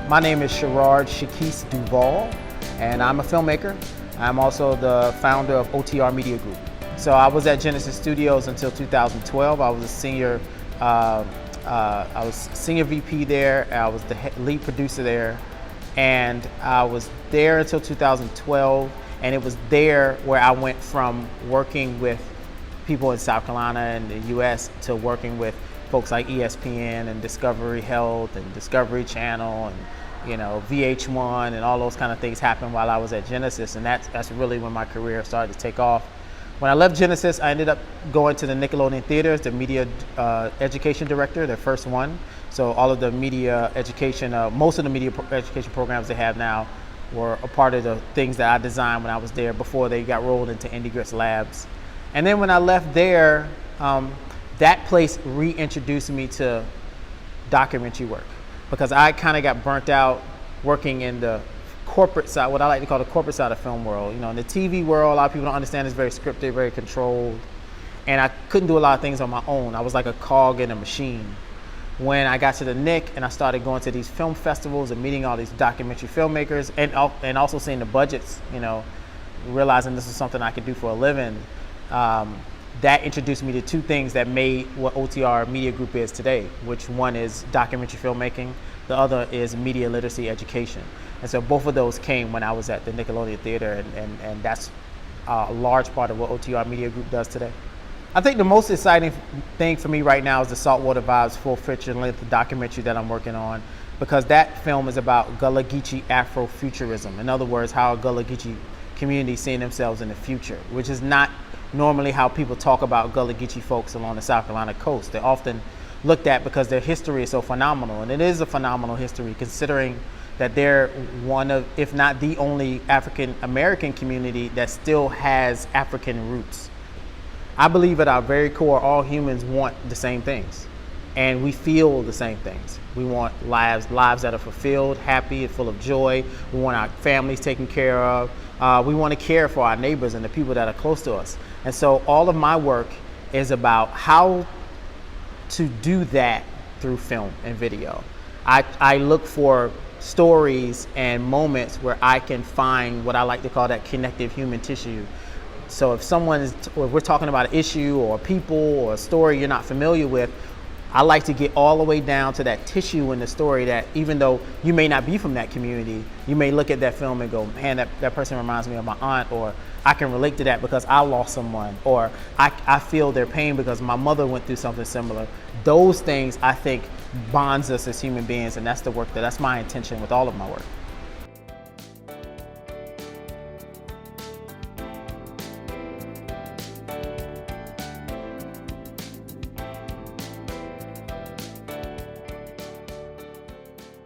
My name is Sherard Shekeese Duvall, and I'm a filmmaker. I'm also the founder of OTR Media Group. So I was at Genesis Studios until 2012. I was a senior VP there. I was the lead producer there, and I was there until 2012. And it was there where I went from working with people in South Carolina and the U.S. to working with folks like ESPN and Discovery Health and Discovery Channel and VH1 and all those kind of things happened while I was at Genesis, and that's really when my career started to take off. When I left Genesis, I ended up going to the Nickelodeon Theater as the media education director, their first one. So all of the media education, most of the media education programs they have now were a part of the things that I designed when I was there before they got rolled into IndieGrit's labs. And then when I left there, that place reintroduced me to documentary work, because I kind of got burnt out working in the corporate side, what I like to call the corporate side of film world. In the TV world, a lot of people don't understand it's very scripted, very controlled, and I couldn't do a lot of things on my own. I was like a cog in a machine. When I got to the NIC and I started going to these film festivals and meeting all these documentary filmmakers and also seeing the budgets, realizing this is something I could do for a living, that introduced me to two things that made what OTR Media Group is today, which one is documentary filmmaking, the other is media literacy education. And so both of those came when I was at the Nickelodeon Theater, and that's a large part of what OTR Media Group does today. I think the most exciting thing for me right now is the Saltwater Vibes full feature-length documentary that I'm working on, because that film is about Gullah Geechee Afrofuturism. In other words, how a Gullah Geechee community seeing themselves in the future, which is not normally how people talk about Gullah Geechee folks along the South Carolina coast. They're often looked at because their history is so phenomenal, and it is a phenomenal history considering that they're one of, if not the only African American community that still has African roots. I believe at our very core, all humans want the same things, and we feel the same things. We want lives that are fulfilled, happy, and full of joy. We want our families taken care of. We want to care for our neighbors and the people that are close to us. And so all of my work is about how to do that through film and video. I look for stories and moments where I can find what I like to call that connective human tissue. So if we're talking about an issue or people or a story you're not familiar with, I like to get all the way down to that tissue in the story that even though you may not be from that community, you may look at that film and go, man, that person reminds me of my aunt, or I can relate to that because I lost someone, or I feel their pain because my mother went through something similar. Those things I think bonds us as human beings, and that's my intention with all of my work.